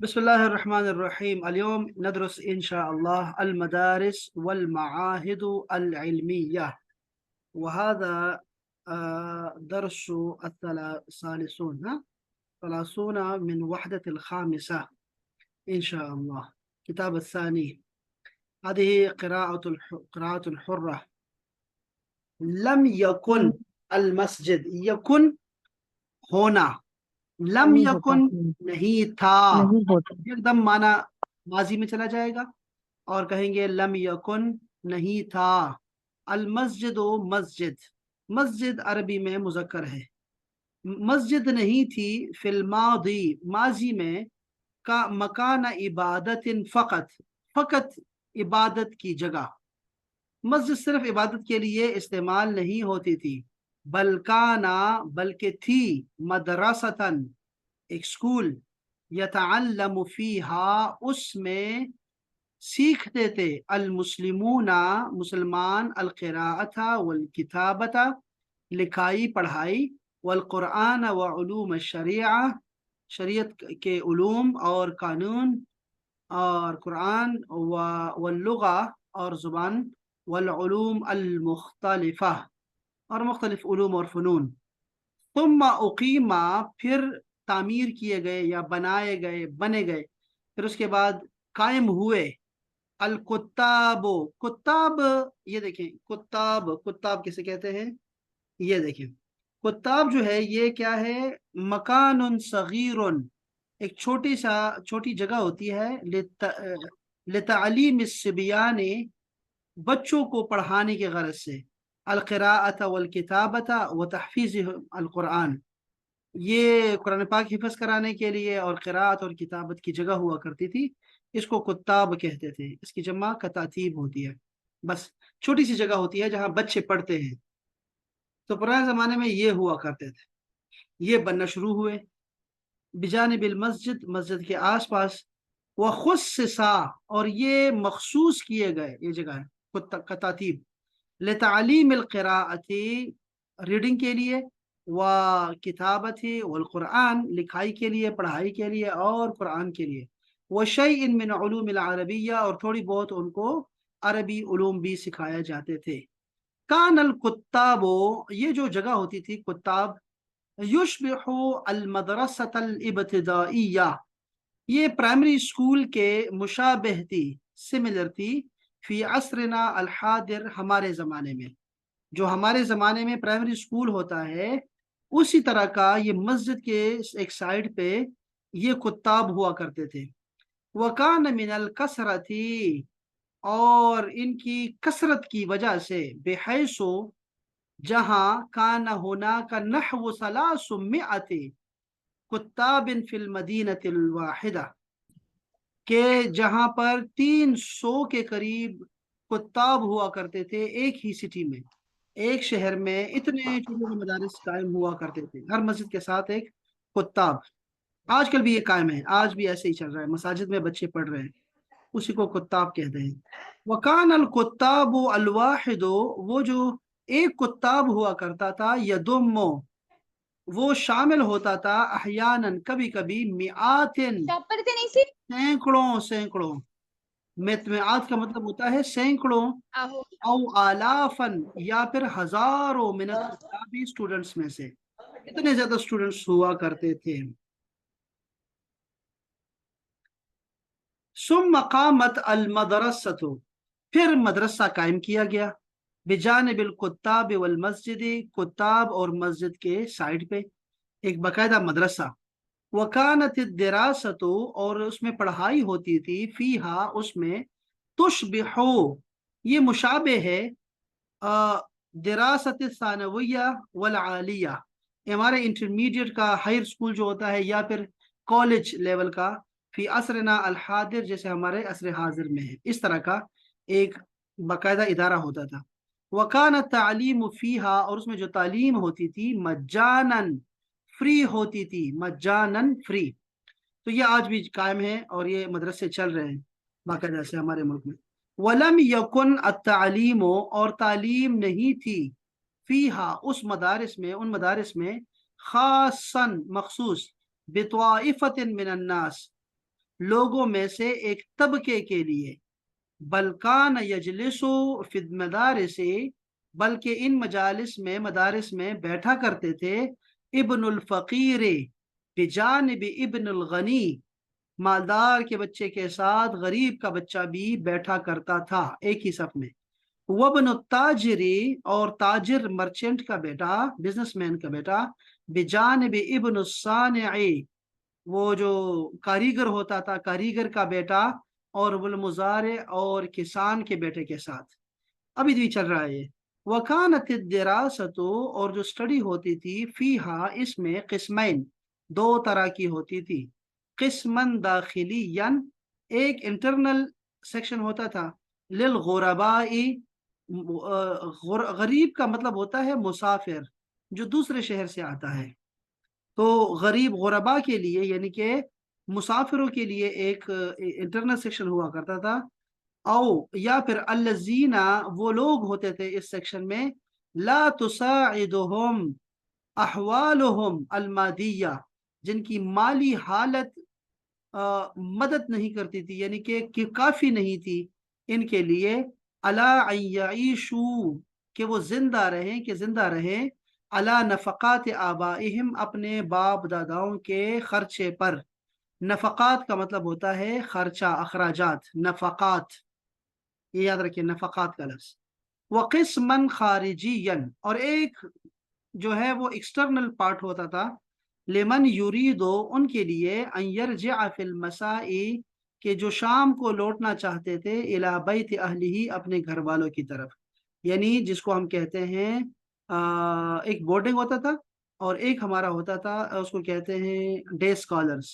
بسم الله الرحمن الرحيم. اليوم ندرس إن شاء الله المدارس والمعاهد العلمية، وهذا درس ثلاثون من وحدة الخامسة إن شاء الله. كتاب الثاني. هذه قراءة حرة. لم يكن المسجد، يكن होना، लम नहीं होता यकुन नहीं था, नहीं होता एकदम माना माजी में चला जाएगा और कहेंगे लम यकुन नहीं था। अल मस्जिद मस्जिद, मस्जिद अरबी में मुजक्कर है। मस्जिद नहीं थी फिल मादी, माजी में, का मकान इबादतिन फ़कत, फ़कत इबादत की जगह। मस्जिद सिर्फ इबादत के लिए इस्तेमाल नहीं होती थी, बल्काना बल्कि थी, मदरसतन एक स्कूल, यतअल्लमु फीहा उसमें सीखते थे, अल मुस्लिमूना मुसलमान, अल क़िराअता वल किताबता लिखाई पढ़ाई, वल कुरान व उलूम शरीआ शरीयत के उलूम और कानून और कुरान, व वल लुगा और ज़ुबान, वल उलूम अल मुख्तलिफा और मुख्तलिफ उलूम और फ़नून। तुम्मा उकीमा फिर तामीर किए गए या बनाए गए, बने गए, फिर उसके बाद कायम हुए। अल कुत्ताबो, कुत्ताब, ये देखें कुत्ताब, कुत्ताब किसे कहते हैं, ये देखें कुत्ताब जो है ये क्या है, मकानुन सगीरुन, एक छोटी जगह होती है, लितालीम सिबियाने, बच्चों को पढ़ाने के गरज से, अल क़िराअत वल किताबता व तहफ़ीज़ अल कुरान, ये कुरान पाक हिफज कराने के लिए और क़िराअत और किताबत की जगह हुआ करती थी। इसको कुत्ताब कहते थे, इसकी जमा कतातीब होती है। बस छोटी सी जगह होती है जहाँ बच्चे पढ़ते हैं। तो पुराने ज़माने में ये हुआ करते थे, ये बनना शुरू हुए। बिजानिबिल मस्जिद, मस्जिद के आसपास, व खुस्सिसा और ये मखसूस किए गए, ये जगह है कतातीब, लितालीमिल क़िराअती रीडिंग के लिए, व किताबती वल कुरान लिखाई के लिए, पढ़ाई के लिए और कुरान के लिए, व शैइन मिन उलूमिल अरबिय्या और थोड़ी बहुत उनको अरबी उलूम भी सिखाए जाते थे। कानल कुत्ताबो, ये जो जगह होती थी कुत्ताब, युशबिहु अल मदरसतल इब्तिदाइया, ये प्राइमरी स्कूल के मुशाबिह थी, सिमिलर थी, फी असरना अल हादिर, हमारे ज़माने में, जो हमारे ज़माने में प्राइमरी स्कूल होता है उसी तरह का ये मस्जिद के एक साइड पे ये कुत्ताब हुआ करते थे। वकान मिनल कसरती, और इनकी कसरत की वजह से, बेहैसो, जहाँ कान होना का नहव सलासुम्मिअति कुत्ताबिन फिल मदीनतिल वाहिदा, के जहाँ पर 300 के करीब कुत्ताब हुआ करते थे एक ही सिटी में, एक शहर में इतने छोटे छोटे मदारिस कायम हुआ करते थे, हर मस्जिद के साथ एक कुत्ताब। आजकल भी ये कायम है, आज भी ऐसे ही चल रहा है, मसाजिद में बच्चे पढ़ रहे हैं, उसी को कुत्ताब कहते हैं। वकान अल कुत्ताबु अल वाहिदो, वो जो एक कुत्ताब हुआ करता था, यदुम्मो, वो शामिल होता था, अहयानन कभी कभी, मिआतिन शापर थे नहीं सी सैकड़ों सैकड़ों, मितमिआत का मतलब होता है सैकड़ों, आहो औ आलाफन या फिर हजारों, मिनत तुल्लाबी स्टूडेंट्स में से, इतने ज्यादा स्टूडेंट्स हुआ करते थे। सुम मकामत अल मदरसतु, फिर मदरसा कायम किया गया, बिजानिबिल कुत्ताब वल मस्जिद, कुत्ताब और मस्जिद के साइड पे एक बाकायदा मदरसा। वकानत दिरासतु, और उसमें पढ़ाई होती थी, फीहा उसमें, तुशबिहो, ये मुशाबे है, दिरासत सानविया वल आलिया, हमारे इंटरमीडिएट का हायर स्कूल जो होता है या फिर कॉलेज लेवल का, फी असरना अल हादिर, जैसे हमारे असर हाजिर में है, इस तरह का एक बाकायदा इदारा होता था। वकान तालीम फीहा, और उसमें जो तालीम होती थी, मज्जानन, फ्री होती थी, मज्जानन फ्री। तो ये आज भी कायम है और ये मदरसे चल रहे हैं बाकायदा से हमारे मुल्क में। वलम यकुन अत्तालीमो, और तालीम नहीं थी, फीहा उस मदारिस में, उन मदारिस में, खासन मखसूस, बित्वाइफतिन मिनन्नास, لوگوں میں سے ایک طبقے کے لیے، بلکان یجلسو فی المدارس، بلکہ ان مجالس میں مدارس میں بیٹھا کرتے تھے، ابن الفقیر بجانب ابن الغنی، مالدار کے بچے کے ساتھ غریب کا بچہ بھی بیٹھا کرتا تھا ایک ہی صف میں، وابن التاجری، اور تاجر مرچنٹ کا بیٹا، بزنس مین کا بیٹا، بجانب ابن الصانع، وہ جو کاریگر ہوتا تھا، کاریگر کا بیٹا، اور والمزارع، اور کسان کے بیٹے کے ساتھ۔ ابھی بھی چل رہا ہے یہ۔ وکانت الدراست، اور جو اسٹڈی ہوتی تھی، فیہا، اس میں، قسمین، دو طرح کی ہوتی تھی، قسمن داخلی، ایک انٹرنل سیکشن ہوتا تھا، للغربائی، غریب کا مطلب ہوتا ہے مسافر جو دوسرے شہر سے آتا ہے، تو غریب غربا کے لیے یعنی کہ مسافروں کے لیے ایک انٹرنل سیکشن ہوا کرتا تھا، او یا پھر الذین، وہ لوگ ہوتے تھے اس سیکشن میں، لا تساعدهم احوالهم المادیہ، جن کی مالی حالت مدد نہیں کرتی تھی، یعنی کہ کافی نہیں تھی ان کے لیے، الا ان یعیشوا، کہ وہ زندہ رہیں، کہ زندہ رہیں، الا نفقات آبائہم، اپنے باپ داداؤں کے خرچے پر۔ نفقات کا مطلب ہوتا ہے خرچہ، اخراجات، نفقات، یہ یاد رکھیے نفقات کا لفظ۔ وقسما خارجیا، اور ایک جو ہے وہ ایکسٹرنل پارٹ ہوتا تھا، لمن یریدو، ان کے لیے، ان یرجع فی المساء، کہ جو شام کو لوٹنا چاہتے تھے، الی بیت اہلہ، اپنے گھر والوں کی طرف، یعنی جس کو ہم کہتے ہیں ایک بورڈنگ ہوتا تھا، اور ایک ہمارا ہوتا تھا اس کو کہتے ہیں ڈے اسکالرس،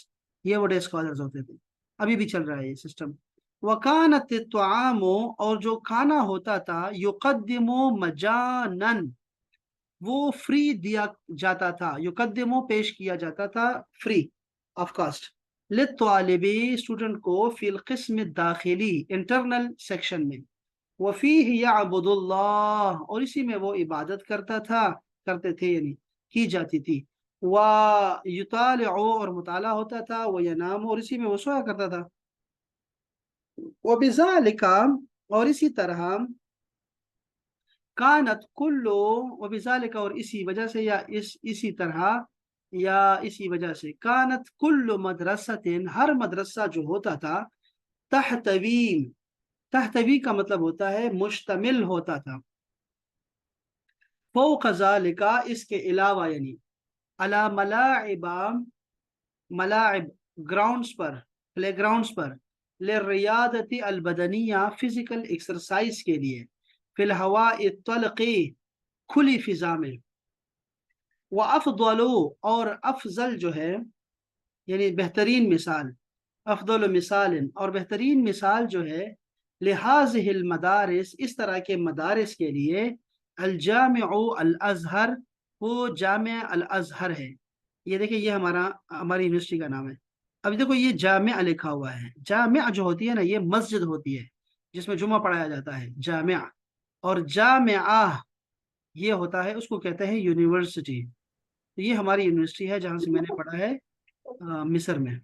یہ وہ ڈے اسکالرس ہوتے تھے، ابھی بھی چل رہا ہے یہ سسٹم۔ وکانت الطعام، اور جو کھانا ہوتا تھا، یقدم مجانا، وہ فری دیا جاتا تھا، یقدم، پیش کیا جاتا تھا، فری آف کاسٹ، للطالبی، اسٹوڈنٹ کو، فی القسم الداخلی، انٹرنل سیکشن میں، وفیہ یعبد اللہ، اور اسی میں وہ عبادت کرتا تھا، کرتے تھے یعنی کی جاتی تھی، ویطالع، اور مطالعہ ہوتا تھا، وینام، اور اسی میں وہ سویا کرتا تھا، وبذالک، اور اسی طرح، کانت کلو، وبذالک، اور اسی وجہ سے، یا اسی طرح، یا اسی وجہ سے، کانت کل مدرسۃ، ہر مدرسہ جو ہوتا تھا، تحتوی، تحتوی کا مطلب ہوتا ہے مشتمل ہوتا تھا، فوق ذالک، اس کے علاوہ، یعنی علی ملاعب، ملاعب، گراؤنڈز پر، پلے گراؤنڈز پر، للریاضت البدنیہ، فزیکل ایکسرسائز کے لیے، فی الہواء الطلق، کھلی فضا میں، وافضل، اور افضل جو ہے یعنی بہترین مثال، افضل مثال، اور بہترین مثال جو ہے، لہذه المدارس، اس طرح کے مدارس کے لیے، الجامع الازہر، وہ جامع الازہر ہے، یہ دیکھیں یہ ہماری یونیورسٹی کا نام ہے، ابھی دیکھو یہ جامع لکھا ہوا ہے، جامع جو ہوتی ہے نا یہ مسجد ہوتی ہے جس میں جمعہ پڑھایا جاتا ہے، جامع، اور جامعہ یہ ہوتا ہے، اس کو کہتے ہیں یونیورسٹی، یہ ہماری یونیورسٹی ہے جہاں سے میں نے پڑھا ہے مصر میں،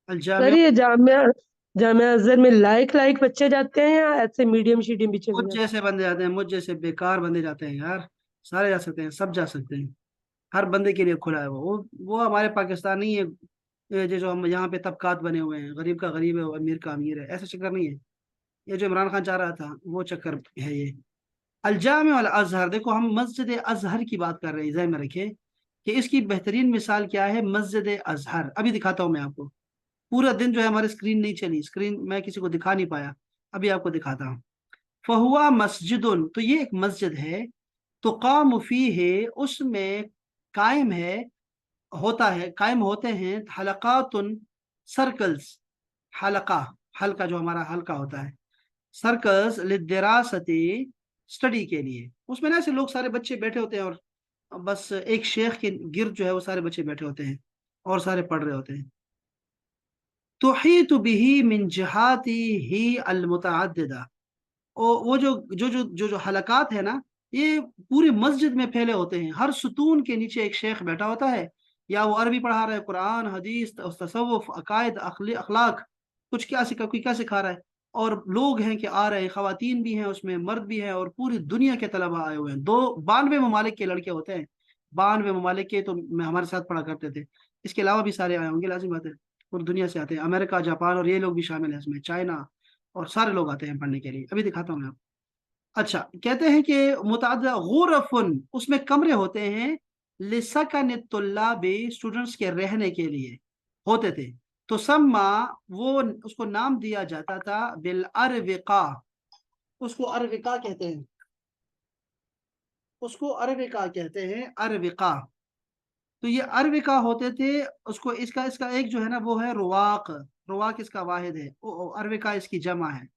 الجامع۔ سر یہ جامعہ ازہر میں لائق بچے جاتے ہیں یا ایسے میڈیم شیڈیم بھی چلے مجھ جاتے جیسے بندے جاتے ہیں، مجھ جیسے بیکار بندے جاتے ہیں یار، سارے جا سکتے ہیں، سب جا سکتے ہیں، ہر بندے کے لیے کھلا ہے، وہ ہمارے پاکستان نہیں ہے یہ جو ہم یہاں پہ طبقات بنے ہوئے ہیں، غریب کا غریب ہے، امیر کا امیر ہے، ایسا چکر نہیں ہے، یہ جو عمران خان چاہ رہا تھا وہ چکر ہے یہ۔ الجامع الازہر، دیکھو ہم مسجد ازہر کی بات کر رہے ہیں، ذہن میں رکھے کہ اس کی بہترین مثال کیا ہے، مسجد ازہر، ابھی دکھاتا ہوں میں آپ کو، پورا دن جو ہے ہماری اسکرین نہیں چلی، اسکرین میں کسی کو دکھا نہیں پایا، ابھی آپ کو دکھاتا ہوں۔ فہوا مسجد، تو یہ ایک مسجد ہے، تقام فیہ، اس میں قائم ہے، ہوتا ہے، قائم ہوتے ہیں، حلقات، سرکلز، حلقہ، حلقہ جو ہمارا حلقہ ہوتا ہے، سرکلز، للدراستی، اسٹڈی کے لیے، اس میں نا ایسے لوگ سارے بچے بیٹھے ہوتے ہیں، اور بس ایک شیخ کے گرد جو ہے وہ سارے بچے بیٹھے ہوتے ہیں اور سارے پڑھ رہے ہوتے ہیں، تحیط به من جہاتی المتعددہ، وہ جو حلقات ہے نا، یہ پوری مسجد میں پھیلے ہوتے ہیں، ہر ستون کے نیچے ایک شیخ بیٹھا ہوتا ہے، या वो अरबी पढ़ा रहा है, कुरान, हदीस, तसव्वुफ, अकायद, अखलाक, कुछ क्या कोई क्या सिखा रहा है। और लोग हैं कि आ रहे हैं, खवातीन भी हैं उसमें, मर्द भी हैं, और पूरी दुनिया के तलबा आए हुए हैं। 92 ममालिक के लड़के होते हैं, 92 ममालिक के, तो हमारे साथ पढ़ा करते थे। इसके अलावा भी सारे आए होंगे, लाजिम बात है, पूरी दुनिया से आते हैं, अमेरिका, जापान, और ये लोग भी शामिल हैं इसमें, चाइना, और सारे लोग आते हैं पढ़ने के लिए। अभी दिखाता हूँ मैं आपको। अच्छा, कहते हैं कि मुतअद्दिद गुरफुन, उसमें कमरे होते हैं, लिसकन तुल्लाबी, स्टूडेंट्स के रहने के लिए होते थे। तो सम्मा, वो उसको नाम दिया जाता था बिल अरविका, उसको अरविका कहते हैं, उसको अरविका कहते हैं, अरविका। तो ये अरविका होते थे। उसको इसका इसका एक जो है ना वो है रुवाक, रुवाक इसका वाहिद है, अरविका इसकी जमा है।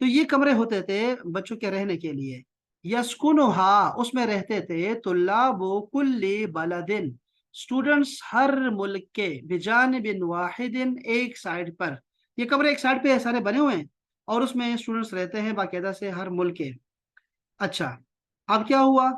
तो ये कमरे होते थे बच्चों के रहने के लिए। यस्कुनुहा, उसमें रहते थे, तुल्लाबु कुल्ली बलदिन, स्टूडेंट्स हर मुल्क के, बिजानिबिन वाहिदिन, एक साइड पर। ये कमरे एक साइड पे सारे बने हुए हैं, और उसमें स्टूडेंट्स रहते हैं बाकायदा से हर मुल्क के। अच्छा, अब क्या हुआ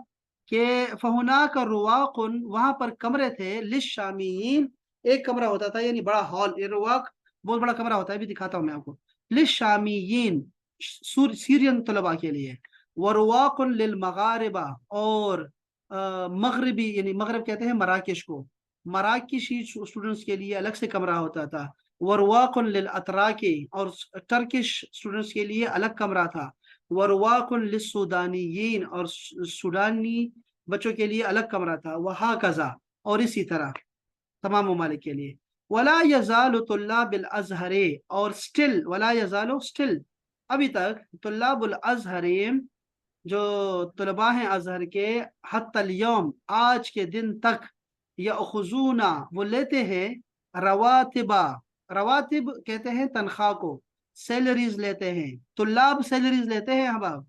कि फहुना का रुवाकुन, वहां पर कमरे थे, लिशामीन, एक कमरा होता था, यानी बड़ा हॉल, ये रुवाक बहुत बड़ा कमरा होता है, भी दिखाता हूं मैं आपको। लिशामीन, सीरियन तलबा के लिए। वरुवाकुन लिल मगारिबा, और मगरबी, यानी मगरब कहते हैं मराकेश को, मराकेशी स्टूडेंट्स के लिए अलग से कमरा होता था। वरुवाकुन लिल अतराकी, और टर्किश स्टूडेंट्स के लिए अलग कमरा था। वरवाकुन लिस्सूदानियीन, और सूडानी बच्चों के लिए अलग कमरा था। वहा कजा, और इसी तरह तमाम ममालिक के लिए। वला यजालु तुल्लाबिल अज़हरे, और स्टिल, वला यजालु स्टिल, अभी तक तुल्लाबुल अज़हरे, जो तलबा हैं अजहर के, हत्तल यौम, आज के दिन तक, यअखुज़ूना, वो लेते हैं, रवातिबा, रवातिब कहते हैं तनख्वाह को, सैलरीज लेते हैं। तुल्लाब सैलरीज लेते हैं, हम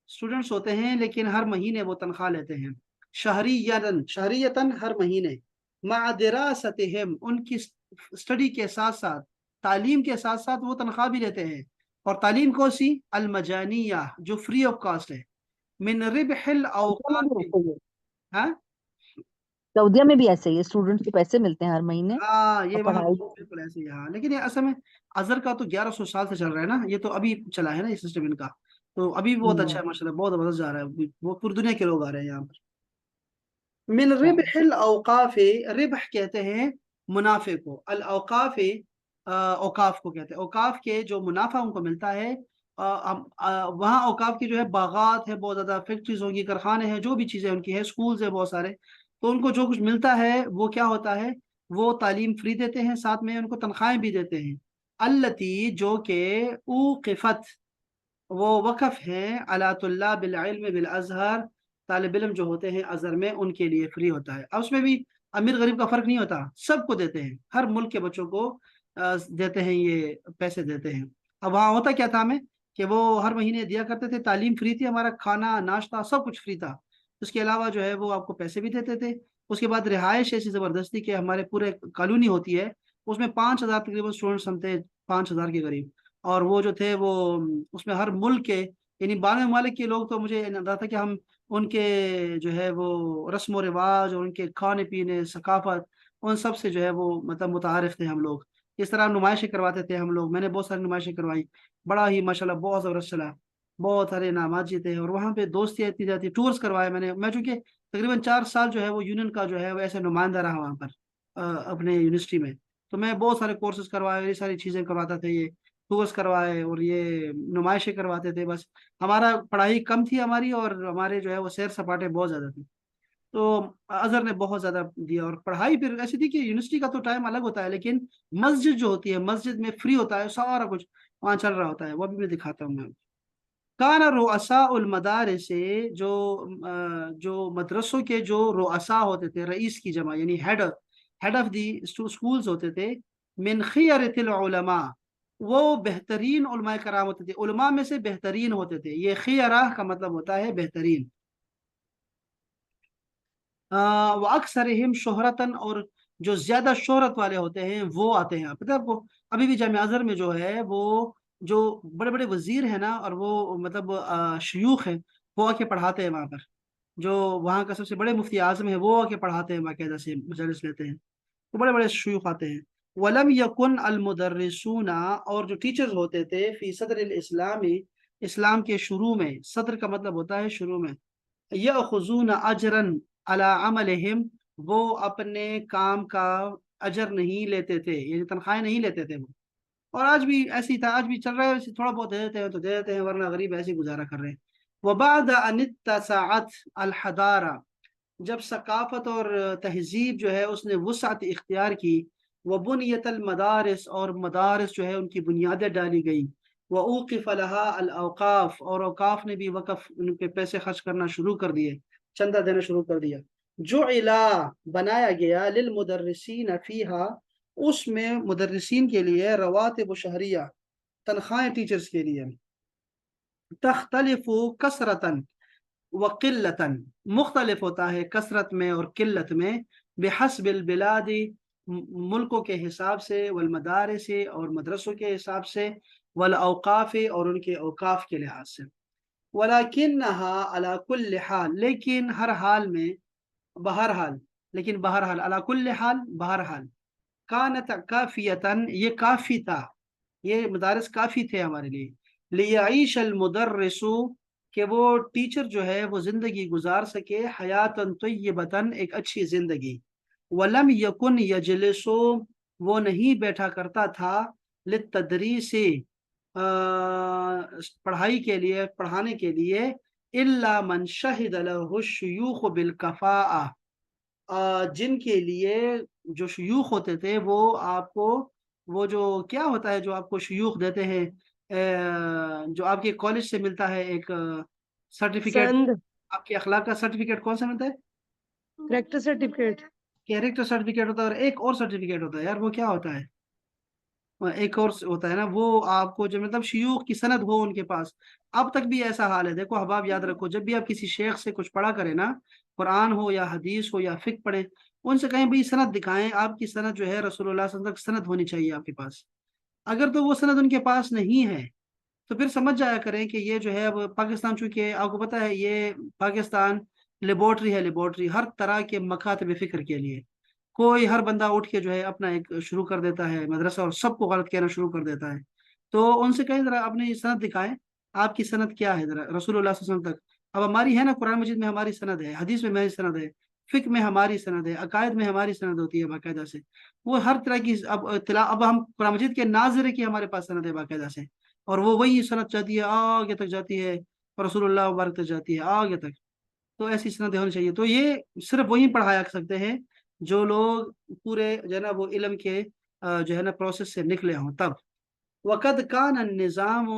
स्टूडेंट्स होते हैं, लेकिन हर महीने वो तनख्वाह लेते हैं। शहरियतन, शहरियतन, हर महीने। मा दिरासतिहिम, उनकी स्टडी के साथ साथ, तालीम के साथ साथ वो तनख्वाह भी लेते हैं। और तालीम कौन सी? अलमजानिया, जो फ्री ऑफ कॉस्ट है। मिन रिबहिल सऊदीया में भी औकात। ऐसे ही है। हाँ सऊदीया में भी ऐसे ही है, स्टूडेंट्स को पैसे मिलते हैं हर महीने हाँ, और ये वहाँ पढ़ाई भी। बिल्कुल ऐसे ही है, हाँ। लेकिन ये असल में अजहर का तो 1100 साल से चल रहा है ना, ये तो अभी चला है ना ये सिस्टम इनका। तो अभी भी बहुत अच्छा हम्म। है माशाल्लाह, बहुत जबरदस्त जा रहा है अभी, वो पूरी दुनिया के लोग आ रहे हैं यहाँ पर। मिन अच्छा। रिबहिल औकाफ, रिबह कहते हैं मुनाफे को, अल औकाफ, औकाफ को कहते हैं, औकाफ के जो मुनाफा उनको मिलता है। वहाँ औकाफ की जो है बागात है, बहुत ज्यादा फैक्ट्रीज होंगी, कारखाने हैं, जो भी चीजें उनकी है, स्कूल्स है बहुत सारे। तो उनको जो कुछ मिलता है वो क्या होता है, वो तालीम फ्री देते हैं, साथ में उनको तनख्वाहें भी देते हैं। अल्लती, जो के उक़िफ़त, वो वक़फ़ हैं, अला तुल्लाब बिल इल्म बिल अज़हर, तालिब इल्म जो होते हैं अज़हर में, उनके लिए फ्री होता है। अब उसमें भी अमीर गरीब का फर्क नहीं होता, सबको देते हैं, हर मुल्क के बच्चों को देते हैं, ये पैसे देते हैं। अब वहाँ होता क्या था हमें, कि वो हर महीने दिया करते थे, तालीम फ्री थी, हमारा खाना नाश्ता सब कुछ फ्री था। उसके अलावा जो है वो आपको पैसे भी देते थे। उसके बाद रिहाइश ऐसी ज़बरदस्ती के, हमारे पूरे कॉलोनी होती है, उसमें 5,000 तकरीबन स्टूडेंट्स हम थे, 5,000 के करीब। और वो जो थे वो, उसमें हर मुल्क के, यानी 92 ममालिक के लोग, तो मुझे लगा था कि हम उनके जो है वो रस्म व रिवाज, और उनके खाने पीने, सकाफत, उन सब से जो है वो मतलब मुतारिफ थे हम लोग। इस तरह नुमाइशें करवाते थे हम लोग, मैंने बहुत सारी नुमाइशें करवाई, बड़ा ही माशाल्लाह बहुत ज़बरदस्त चला। बहुत सारे इनामात जीते, और वहाँ पे दोस्तियाँ इतनी जाती, टूर्स करवाए मैंने, मैं चूंकि तकरीबन 4 साल जो है वो यूनियन का जो है वो ऐसे नुमाइंदा रहा वहाँ पर, अपने यूनिवर्सिटी में। तो मैं बहुत सारे कोर्सेज करवाए, ये सारी चीज़ें करवाता था, ये टूर्स करवाए, और ये नुमाइशें करवाते थे। बस हमारा पढ़ाई कम थी हमारी, और हमारे जो है वो सैर सपाटे बहुत ज़्यादा थे। तो अजहर ने बहुत ज़्यादा दिया, और पढ़ाई फिर ऐसी थी कि यूनिवर्सिटी का तो टाइम अलग होता है, लेकिन मस्जिद जो होती है, मस्जिद में फ्री होता है सारा कुछ, वहाँ चल रहा होता है, वो भी मैं दिखाता हूँ मैं। काना रुअसाउल मदारिस से, जो मदरसों के जो रुअसा होते थे, रईस की जमा, यानी हेड ऑफ दी स्कूल्स होते थे, मिन खियरतिल उलमा, वो बेहतरीन उलमाए कराम होते थे, उलमा में से बेहतरीन होते थे। ये खियरा का मतलब होता है बेहतरीन। व अक्सरहिम शोहरतन, और जो ज्यादा शोहरत वाले होते हैं वो आते हैं। पता है आपको, अभी भी जामिया अज़हर में जो है वो, जो बड़े बड़े वजीर हैं ना, और वो मतलब शयूख हैं, वो आके पढ़ाते हैं वहां पर। جو وہاں کا سب سے بڑے مفتی اعظم ہے وہ آ کے پڑھاتے ہیں، باقاعدہ سے مجالس لیتے ہیں، تو بڑے بڑے شیوخ آتے ہیں۔ ولم یکن المدرسون، اور جو ٹیچرز ہوتے تھے، فی صدر الاسلامی، اسلام کے شروع میں، صدر کا مطلب ہوتا ہے شروع میں، یأخذون اجرا علی عملہم، وہ اپنے کام کا اجر نہیں لیتے تھے، یعنی تنخواہیں نہیں لیتے تھے وہ۔ اور آج بھی ایسی تھا، آج بھی چل رہا ہے ویسے، تھوڑا بہت دے دیتے ہیں تو دے دیتے ہیں، ورنہ غریب ایسے ہی گزارا کر رہے ہیں۔ وبعد ان اتسعت الحضارہ، جب ثقافت اور تہذیب جو ہے اس نے وسعت اختیار کی، وبنیت المدارس، اور مدارس جو ہے ان کی بنیادیں ڈالی گئی، وأوقف لها الاوقاف، اور اوقاف نے بھی وقف، ان کے پیسے خرچ کرنا شروع کر دیے، چندہ دینا شروع کر دیا۔ جعلا، بنایا گیا، للمدرسین فیہا، اس میں مدرسین کے لیے، رواتب شہریہ، تنخواہیں ٹیچرز کے لیے، تختلف کثرتاً وقلتاً، مختلف ہوتا ہے کثرت میں اور قلت میں، بحسب البلاد، ملکوں کے حساب سے، والمدارس، اور مدرسوں کے حساب سے، والاوقاف، اور ان کے اوقاف کے لحاظ سے۔ ولیکنها علی کل حال، لیکن ہر حال میں، بہرحال، لیکن بہرحال، علی کل حال، بہرحال، کانت کافیتاً، یہ کافی تھا، یہ مدارس کافی تھے ہمارے لیے، لیعیش المدرس، کہ وہ ٹیچر جو ہے وہ زندگی گزار سکے، حیاتاً طیبتاً، ایک اچھی زندگی، ولم یکن یجلس، وہ نہیں بیٹھا کرتا تھا، للتدریس، پڑھائی کے لیے، پڑھانے کے لیے، الا من شہد له الشیوخ بالکفاءہ، جن کے لیے جو شیوخ ہوتے تھے وہ آپ کو، وہ جو کیا ہوتا ہے جو آپ کو شیوخ دیتے ہیں، جو آپ کے کالج سے ملتا ہے ایک سرٹیفکیٹ، سند، آپ کے اخلاق کا سرٹیفکیٹ کون سا ملتا ہے؟ کریکٹر سرٹیفکیٹ، کیریکٹر سرٹیفکیٹ ہوتا ہے، اور ایک اور سرٹیفکیٹ ہوتا ہے یار، وہ کیا ہوتا ہے؟ ایک اور ہوتا ہے نا، وہ آپ کو جو مطلب شیوخ کی سند ہو ان کے پاس۔ اب تک بھی ایسا حال ہے، دیکھو احباب یاد رکھو، جب بھی آپ کسی شیخ سے کچھ پڑھا کریں نا، قرآن ہو یا حدیث ہو یا فقہ پڑھیں، ان سے کہیں بھی سند دکھائیں، آپ کی سند جو ہے رسول اللہ صلی اللہ علیہ وسلم تک سند ہونی چاہیے آپ کے پاس۔ اگر تو وہ سند ان کے پاس نہیں ہے تو پھر سمجھ جایا کریں کہ یہ جو ہے اب پاکستان، چونکہ آپ کو پتہ ہے یہ پاکستان لیبورٹری ہے، لیبورٹری ہر طرح کے مکاتب فکر کے لیے، کوئی ہر بندہ اٹھ کے جو ہے اپنا ایک شروع کر دیتا ہے مدرسہ، اور سب کو غلط کہنا شروع کر دیتا ہے۔ تو ان سے کہیں ذرا اپنی سند دکھائیں، آپ کی سند کیا ہے ذرا رسول اللہ صلی اللہ علیہ وسلم تک۔ اب ہماری ہے نا، قرآن مجید میں ہماری سند ہے، حدیث میں ہماری سند ہے، فقہ میں ہماری سند ہے، عقائد میں ہماری سند ہوتی ہے باقاعدہ سے، وہ ہر طرح کی، اب اب ہم قرآن مجید کے ناظر کی ہمارے پاس سند ہے باقاعدہ سے، اور وہ وہی سند چاہتی ہے آگے تک جاتی ہے، اور رسول اللہ مبارک تک جاتی ہے آگے تک، تو ایسی سندیں ہونی چاہیے۔ تو یہ صرف وہی پڑھایا سکتے ہیں جو لوگ پورے جو ہے نا وہ علم کے جو ہے نا پروسیس سے نکلے ہوں تب۔ وقد کان النظام،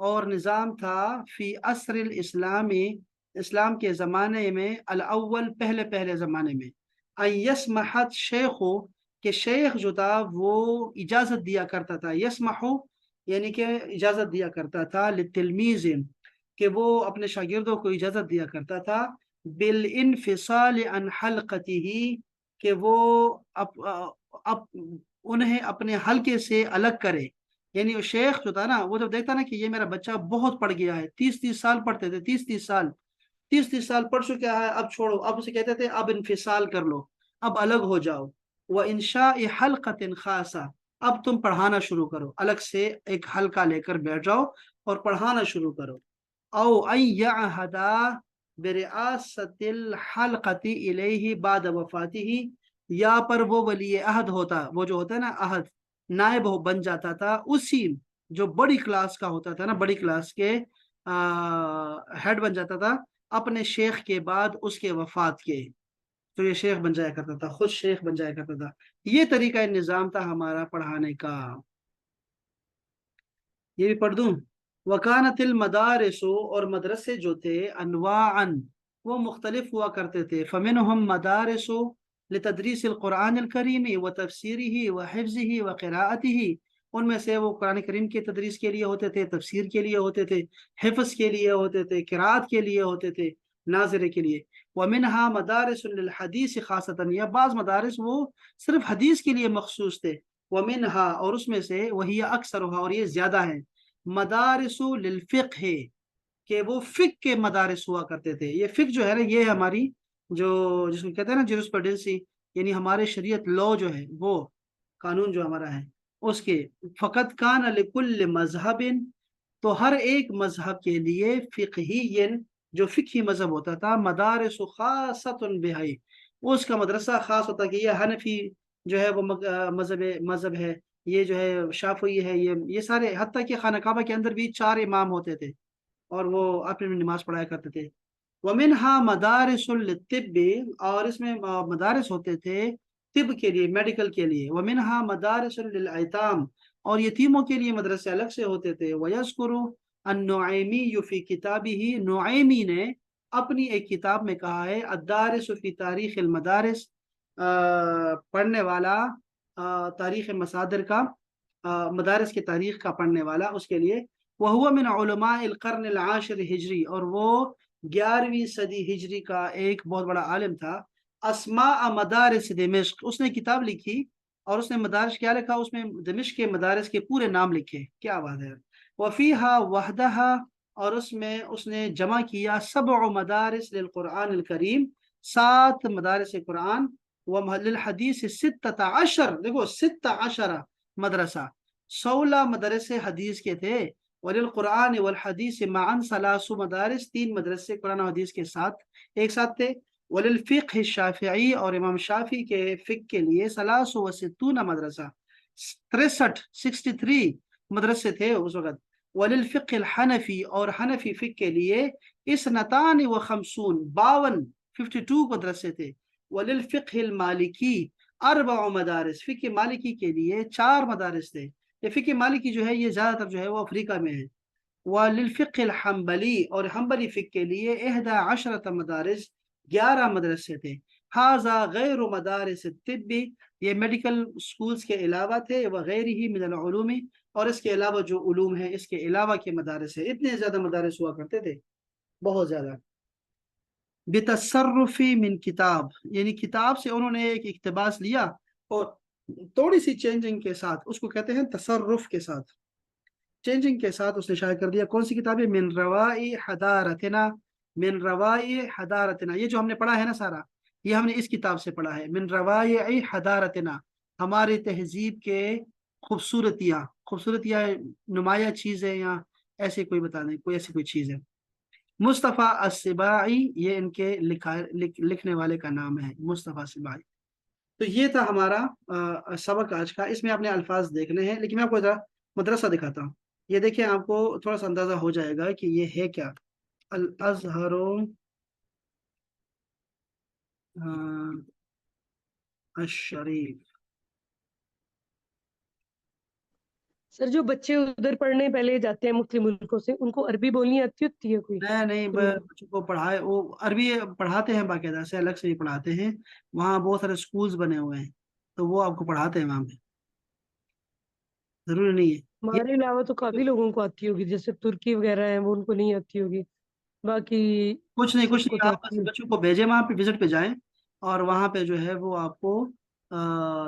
اور نظام تھا، فی عصر الاسلامی، اسلام کے زمانے میں، الاول، پہلے پہلے زمانے میں، ان یسمحت شیخ، کہ شیخ جو تھا وہ اجازت دیا کرتا تھا، یسمح یعنی کہ اجازت دیا کرتا تھا، للتلمیذ، کہ وہ اپنے شاگردوں کو اجازت دیا کرتا تھا، بالانفصال عن حلقته، کہ وہ انہیں اپنے حلقے سے الگ کرے، یعنی وہ شیخ جو تھا نا، وہ جب دیکھتا نا کہ یہ میرا بچہ بہت پڑھ گیا ہے، 30 سال پڑھتے تھے، 30 سال، 30 سال پڑھ چکا ہے، اب چھوڑو، اب اسے کہتے تھے اب انفصال کر لو، اب الگ ہو جاؤ، وہ انشاء حلقۃ خاصہ، اب تم پڑھانا شروع کرو، الگ سے ایک حلقہ لے کر بیٹھ جاؤ اور پڑھانا شروع کرو، او ان یعہد برئاست الحلقۃ الیہ بعد وفاتہ، یا پر وہ ولی عہد ہوتا، وہ جو ہوتا ہے نا عہد، نائب بن جاتا تھا، اسی جو بڑی کلاس کا ہوتا تھا نا، بڑی کلاس کے ہیڈ بن جاتا تھا اپنے شیخ کے بعد اس کے وفات کے، تو یہ شیخ بن جایا کرتا تھا، خود شیخ بن جایا کرتا تھا۔ یہ طریقہ نظام تھا ہمارا پڑھانے کا۔ یہ بھی پڑھ دوں، وکانت المدارس، اور مدرسے جو تھے، انواعا، وہ مختلف ہوا کرتے تھے، فمنہم مدارس لتدریس القرآن الکریم وتفسیرہ وحفظہ وقراءتہ، ان میں سے وہ قرآن کریم کے تدریس کے لیے ہوتے تھے، تفسیر کے لیے ہوتے تھے، حفظ کے لیے ہوتے تھے، قراءت کے لیے ہوتے تھے، ناظرے کے لیے۔ ومنہا مدارس للحدیث خاصتاً، یا بعض مدارس وہ صرف حدیث کے لیے مخصوص تھے، ومنہا، اور اس میں سے، وہی اکثرها، اور یہ زیادہ ہیں، مدارس للفقہ، کہ وہ فقہ کے مدارس ہوا کرتے تھے. یہ فقہ جو ہے نا یہ ہماری جو جس کو کہتے ہیں نا جیورسپروڈنسی، یعنی ہمارے شریعت لو جو ہے وہ قانون جو ہمارا ہے اس کے. فقط کان لکل مذہب، تو ہر ایک مذہب کے لیے فقہی، جو فقہی مذہب ہوتا تھا، مدارس خاصۃ بہائی، اس کا مدرسہ خاص ہوتا کہ یہ حنفی جو ہے وہ مذہب ہے، یہ جو ہے شافعی ہے، یہ سارے، حتیٰ کہ خانہ کعبہ کے اندر بھی 4 امام ہوتے تھے اور وہ اپنے نماز پڑھایا کرتے تھے. ومنها مدارس للطب، اور اس میں مدارس ہوتے تھے طب کے لیے، میڈیکل کے لیے. ومنها مدارس للایتام، اور یتیموں کے لیے مدرسے الگ سے ہوتے تھے. وَيَذْكُرُ النُّعَيْمِيُّ فِي كِتَابِهِ، نعیمی نے اپنی ایک کتاب میں کہا ہے، الدارس فی تاریخ المدارس، پڑھنے والا تاریخ مصادر کا، مدارس کی تاریخ کا پڑھنے والا اس کے لیے. وَهُوَ مِنْ عُلَمَاءِ الْقَرْنِ الْعَاشِرِ ہجری، اور وہ 11ویں صدی ہجری کا ایک بہت بڑا عالم تھا. اسماء مدارس دمشق، اس نے کتاب لکھی اور اس نے مدارس کیا لکھا، اس میں دمشق کے مدارس کے پورے نام لکھے. کیا بات ہے. وفیہا وحدہا، اور اس میں اس نے جمع کیا 7 مدارس للقرآن الکریم، 7 مدارس قرآن. للحدیث 16، دیکھو 16 مدرسہ، 16 مدرسے حدیث کے تھے. وللقرآن والحدیث معا 3 مدارس، 3 مدرسے قرآن و حدیث کے ساتھ ایک ساتھ تھے. وللفقہ الشافعی، اور امام شافعی کے فقہ کے لیے 63 مدرسہ، 63 مدرسے تھے اس وقت. وللفقہ الحنفی، اور حنفی فقہ کے لیے 52 مدرسے تھے. وللفقہ المالکی 4 مدارس، فقہ مالکی کے لیے 4 مدارس تھے. یہ فقہ مالکی جو ہے یہ زیادہ تر جو ہے وہ افریقہ میں ہے. وللفقہ الحنبلی، اور حنبلی فقہ کے لیے 11 مدارس، 11 مدرسے تھے. ھذا غیر مدارس الطب، یہ میڈیکل سکولز کے علاوہ تھے. وغیرہ من العلوم، اور اس کے علاوہ جو علوم ہیں اس کے علاوہ کے مدارس ہیں. اتنے زیادہ مدارس ہوا کرتے تھے، بہت زیادہ. بتصرف من کتاب، یعنی کتاب سے انہوں نے ایک اقتباس لیا اور تھوڑی سی چینجنگ کے ساتھ، اس کو کہتے ہیں تصرف کے ساتھ، چینجنگ کے ساتھ اس نے شائع کر دیا. کون سی کتاب ہے؟ من روائی حضارتنا، من روائی حضارتنا، یہ جو ہم نے پڑھا ہے نا سارا، یہ ہم نے اس کتاب سے پڑھا ہے. من روائی حضارتنا، ہماری تہذیب کے خوبصورتیاں نمایاں چیزیں، یا ایسے کوئی بتا دیں کوئی ایسی کوئی چیز ہے. مصطفیٰ السباعی، یہ ان کے لکھنے والے کا نام ہے، مصطفیٰ السباعی. تو یہ تھا ہمارا سبق آج کا. اس میں آپ نے الفاظ دیکھنے ہیں، لیکن میں آپ کو ذرا مدرسہ دکھاتا ہوں. یہ دیکھیں، آپ کو تھوڑا سا اندازہ ہو جائے گا کہ یہ ہے کیا. الازہر الشریف. سر جو بچے ادھر پڑھنے پہلے جاتے ہیں مختلف ملکوں سے، ان کو عربی بولنی آتی ہوتی ہے کوئی؟ نہیں، بچوں کو پڑھائے، وہ عربی پڑھاتے ہیں باقاعدہ سے، الگ سے ہی پڑھاتے ہیں. وہاں بہت سارے سکولز بنے ہوئے ہیں تو وہ آپ کو پڑھاتے ہیں وہاں پہ، ضروری نہیں ہے. ہمارے علاوہ تو کافی لوگوں کو آتی ہوگی، جیسے ترکی وغیرہ ہیں وہ ان کو نہیں آتی ہوگی، باقی کچھ نہیں سب کو تو آپ آتی بس ہے. بچوں کو بھیجیں وہاں پہ، وزٹ پہ جائیں، اور وہاں پہ جو ہے وہ آپ کو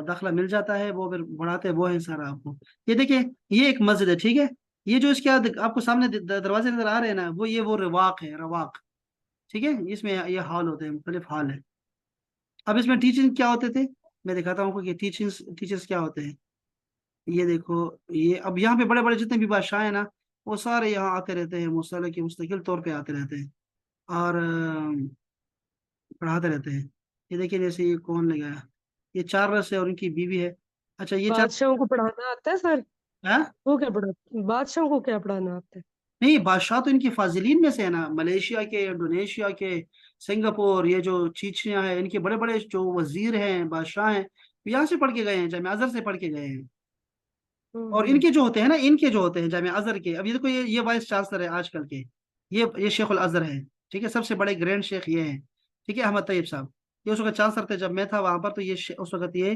داخلہ مل جاتا ہے. وہ پھر پڑھاتے وہ ہیں سارا آپ کو. یہ دیکھیں، یہ ایک مسجد ہے، ٹھیک ہے. یہ جو اس کے آپ کو سامنے دروازے نظر آ رہے ہیں نا، وہ رواق ہے، رواق، ٹھیک ہے. اس میں یہ ہال ہوتے ہیں، مختلف ہال ہے. اب اس میں ٹیچنگ کیا ہوتے تھے، میں دکھاتا ہوں آپ کو کہ ٹیچرز کیا ہوتے ہیں. یہ دیکھو، یہ اب یہاں پہ بڑے بڑے جتنے بھی بادشاہ ہیں نا، وہ سارے یہاں آتے رہتے ہیں، مستقل طور پہ آتے رہتے ہیں اور پڑھاتے رہتے ہیں. یہ دیکھیں، جیسے یہ کون لگا ہے، یہ چارلس ہے اور ان کی بیوی ہے. اچھا، یہ بادشاہوں کو پڑھانا آتا ہے سر؟ ہاں؟ وہ کیا پڑھاتے، بادشاہوں کو کیا پڑھانا آتا ہے؟ نہیں، بادشاہ تو ان کی فاضلین میں سے ہے نا، ملیشیا کے، انڈونیشیا کے، سنگاپور، یہ جو چیچنیا ہے، ان کے بڑے بڑے جو وزیر ہیں، بادشاہ ہیں، یہاں سے پڑھ کے گئے ہیں، جامعہ ازہر سے پڑھ کے گئے ہیں. اور ان کے جو ہوتے ہیں نا، ان کے جو ہوتے ہیں جامعہ ازہر کے، اب یہ دیکھو، یہ وائس چانسلر ہے آج کل کے، یہ شیخ الازہر ہے، ٹھیک ہے. سب سے بڑے گرینڈ شیخ یہ ہیں، ٹھیک ہے، احمد طیب صاحب. یہ اس وقت چانسلر تھے جب میں تھا وہاں پر، تو یہ اس وقت یہ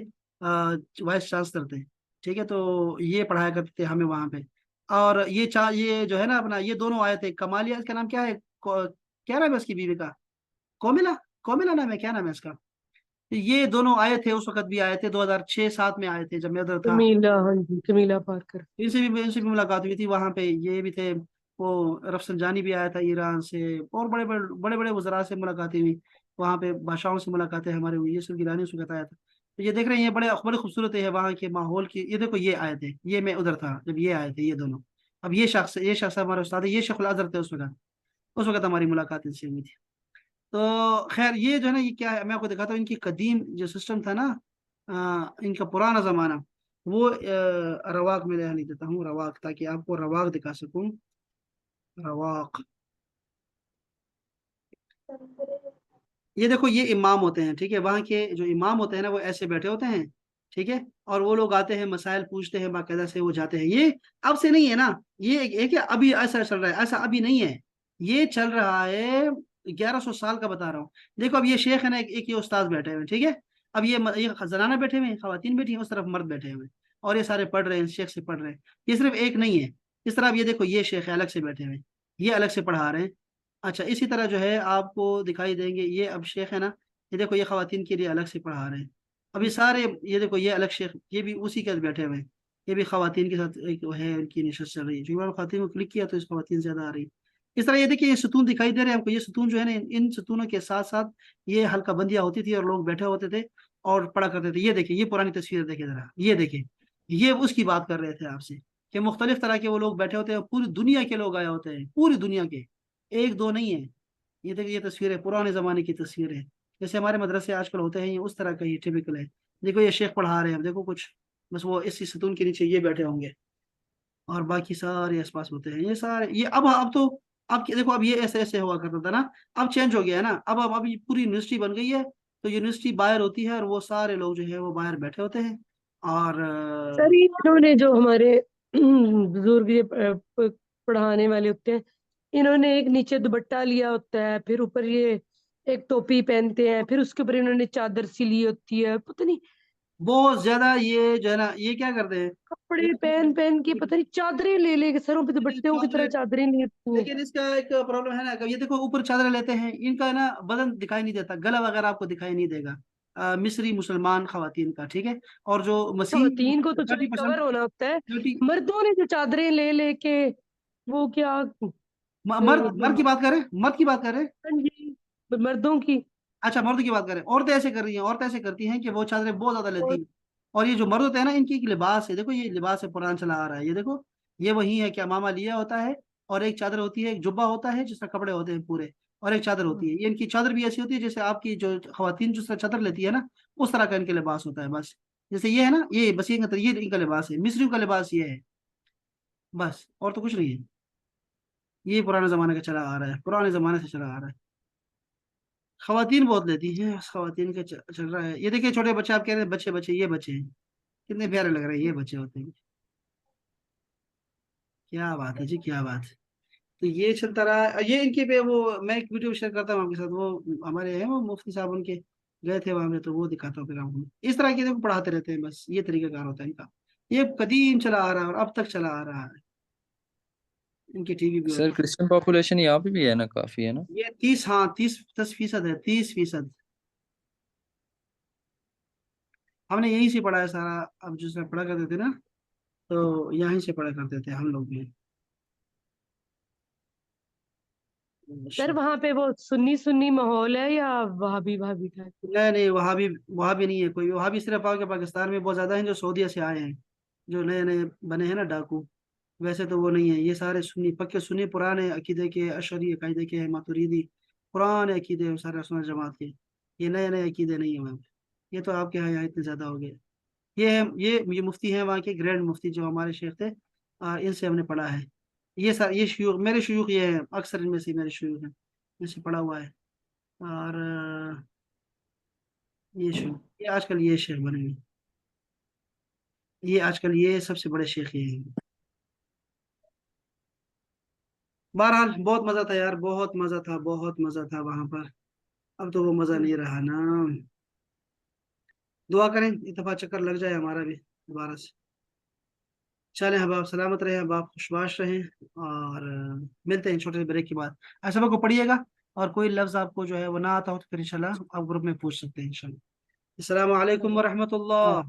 وائس چانسلر تھے، ٹھیک ہے. تو یہ پڑھایا کرتے تھے ہمیں وہاں پہ. اور یہ جو ہے نا اپنا، یہ دونوں آئے تھے. کمالیہ، اس کا نام کیا ہے، کیا نام ہے اس کی بیوی کا؟ کوملا نام ہے، کیا نام ہے اس کا؟ یہ دونوں آئے تھے، اس وقت بھی آئے تھے، 2006-07 میں آئے تھے جب میں ادھر تھا. کمیلا، ہاں جی، کمیلا پارکر. ان سے بھی ملاقات ہوئی تھی وہاں پہ. یہ بھی تھے वो रफसंजानी भी आया था ईरान से, और बड़े बड़े वज़रा से मुलाकातें हुई, वहाँ पे बादशाहों से मुलाकातें हमारे हुई, यूसुफ गिलानी उसको बताया था। तो ये देख रहे हैं, ये बड़े खूबसूरत है वहाँ के माहौल की। ये देखो ये आए थे, ये मैं उधर था जब ये आए थे ये दोनों। अब ये शख्स हमारे उस्ताद है, ये शेखुल अज़हर थे उस वक्त हमारी मुलाकात इनसे हुई थी। तो खैर ये जो है ना, ये क्या है, मैं आपको दिखाता हूँ इनकी कदीम जो सिस्टम था ना, इनका पुराना जमाना, वो रवाक में यहाँ लिख देता हूँ, रवाक, ताकि आपको रवाक दिखा सकूँ। रवाक, ये देखो ये इमाम होते हैं, ठीक है, वहाँ के जो इमाम होते हैं ना वो ऐसे बैठे होते हैं, ठीक है, और वो लोग आते हैं, मसाइल पूछते हैं, बाकायदा से वो जाते हैं। ये अब से नहीं है ना, ये एक है अभी ऐसा चल रहा है, ऐसा अभी नहीं है, ये चल रहा है 1100 साल का बता रहा हूँ। देखो अब ये शेख है ना, एक ये उस्ताद बैठे हुए हैं, ठीक है, अब ये जनाना बैठे हुए हैं, खवातीन बैठी हैं, उस तरफ मर्द बैठे हुए हैं, और ये सारे पढ़ रहे हैं, शेख से पढ़ रहे हैं। ये सिर्फ एक नहीं है, इस तरह अब ये देखो ये शेख है अलग से बैठे हुए हैं, ये अलग से पढ़ा रहे हैं। अच्छा, इसी तरह जो है आपको दिखाई देंगे, ये अब शेख है ना, ये देखो ये खवातीन के लिए अलग से पढ़ा रहे हैं। अब ये सारे, ये देखो ये अलग शेख, ये भी उसी के साथ बैठे हुए हैं, ये भी खवातीन के साथ एक है, उनकी नशस्त चल रही है, जो खवातीन को क्लिक किया तो इस खवातीन ज्यादा आ रही है। इस तरह ये देखिए ये सतून दिखाई दे रहे हैं आपको, ये सतून जो है ना, इन सतूनों के साथ साथ ये हल्का बंदियां होती थी और लोग बैठे होते थे और पढ़ा करते थे। ये देखिए ये पुरानी तस्वीर देखिए जरा, ये देखिए, ये उसकी बात कर रहे थे आपसे कि मुख्तलिफ तरह के वो लोग बैठे होते हैं, पूरी दुनिया के लोग आए होते हैं, पूरी दुनिया के, एक दो नहीं है। ये देखिए ये तस्वीर है, पुराने जमाने की तस्वीर है, जैसे हमारे मदरसे आजकल होते हैं, ये उस तरह का ये टिपिकल है। देखो ये शेख पढ़ा रहे हैं, देखो कुछ, बस वो इसी सतून के नीचे ये बैठे होंगे, और बाकी सारे आसपास होते हैं, ये सारे, ये अब तो, देखो अब ये ऐसे ऐसे हुआ करता था ना, अब चेंज हो गया है ना, अब ये पूरी यूनिवर्सिटी बन गई है, तो यूनिवर्सिटी बाहर होती है और वो सारे लोग जो है वो बाहर बैठे होते हैं। और सर ये इन्होंने जो हमारे बुजुर्ग ये पढ़ाने वाले होते हैं, इन्होंने एक नीचे दुपट्टा लिया होता है, फिर ऊपर ये एक टोपी पहनते हैं, फिर उसके ऊपर इन्होंने चादर सी ली होती है, पता नहीं बहुत ज्यादा ये जो है ना, ये क्या करते हैं, कपड़े पहन पहन के, पता नहीं चादरें ले ले के सरों पे दुपट्टियों की तरह ये चादरें ली होती हैं। लेकिन इसका एक प्रॉब्लम है ना, ये देखो ऊपर चादर लेते हैं, इनका ना बदन दिखाई नहीं देता, गला वगैरह आपको दिखाई नहीं देगा, मिस्री मुसलमान खवातीन का, ठीक है, और जो मसीह खवातीन को तो चलो 30%, कवर होना होता है, 30, मर्दों ने जो चादरें ले लेके, वो क्या मर्द की बात करें, मर्द की बात करें, हाँ जी, मर्दों की। अच्छा मर्द की बात करें, औरतें ऐसे कर रही हैं, औरतें ऐसे करती हैं कि वो चादरें बहुत ज्यादा लेती और हैं। और ये जो मर्द होते हैं ना, इनकी एक लिबास है, देखो ये लिबास है, पुराना चला आ रहा है, ये देखो, ये वही है, क्या मामा लिया होता है, और एक चादर होती है, एक जुब्बा होता है जिसमें कपड़े होते हैं पूरे, और एक चादर होती है, ये इनकी चादर भी ऐसी होती है जैसे आपकी जो खवातीन जिस तरह चादर लेती है ना, उस तरह का इनके लिबास होता है बस। जैसे ये है ना, ये बस ये इनका लिबास है, मिस्रियों का लिबास ये है बस, और तो कुछ नहीं है। ये पुराने जमाने का चला आ रहा है, पुराने जमाने से चला आ रहा है। खवातीन बहुत लेती हैं, खवातीन का चल रहा है। ये देखिए छोटे बच्चे, आप कह रहे हैं बच्चे बच्चे, ये बच्चे हैं, कितने प्यारे लग रहे हैं, ये बच्चे होते हैं। क्या बात है जी, क्या बात है। तो ये चलता रहा, ये इनके पे वो मैं एक वीडियो शेयर करता हूँ आपके साथ, वो हमारे हैं वो मुफ्ती साहब उनके, गए थे वहां पे, तो वो दिखाता हूँ फिर आपको। इस तरह के देखो पढ़ाते रहते हैं, बस ये तरीका कार होता है इनका, ये कदीम चला आ रहा है और अब तक चला आ रहा है। इनकी टीवी भी सर होती क्रिश्चियन पॉपुलेशन यहाँ पे भी है ना, काफी है ना? है, ये 30, हाँ 10% है, 30%। हमने यहीं से पढ़ा है सारा, अब जिसमें पढ़ा करते थे ना, तो यहीं से पढ़ा करते थे हम लोग भी। सर वहां पे वो सुन्नी सुन्नी माहौल है या वहाबी वहाबी टाइप? नहीं नहीं, वहाँ भी, वहाँ भी नहीं है कोई, वहाँ भी सिर्फ आपके पाकिस्तान में बहुत ज्यादा हैं जो सऊदीया से आए हैं, जो नए नए बने हैं ना डाकू, वैसे तो वो नहीं है, ये सारे सुन्नी, पक्के सुन्नी, पुराने अकीदे के, अशरी अकीदे के हैं, मातुरीदी, पुराने अकीदे हैं सारे सुन्नत जमात के, ये नए नए अकीदे नहीं है वहाँ पे। ये तो आपके यहाँ इतने ज्यादा हो गए। ये है, ये मुफ्ती हैं वहाँ के, ग्रैंड मुफ्ती जो हमारे शेख थे, इनसे हमने पढ़ा है। ये शयूख, मेरे शयूख ये हैं, अक्सर इनमें से मेरे शयूख हैं, इनसे पढ़ा हुआ है। और ये शेख, ये आजकल ये शेख बने हैं, ये आजकल ये सबसे बड़े शेख ये हैं। बहरहाल बहुत मजा था यार, बहुत मजा था, बहुत मजा था वहां पर। अब तो वो मजा नहीं रहा ना। दुआ करें इस दफा चक्कर लग जाए हमारा भी दोबारा से। चलें, अब आप सलामत रहें, अब आप खुशबाश रहें, और मिलते हैं छोटे से ब्रेक के बाद। ऐसा को पढ़िएगा, और कोई लफ्ज आपको जो है वो ना आता हो तो फिर इंशाल्लाह आप ग्रुप में पूछ सकते हैं इंशाल्लाह। अस्सलाम वालेकुम वरहमतुल्लाह।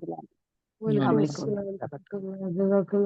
वालेकुम वालेकुम अस्सलाम। सलाम। जज़ाकल्लाह।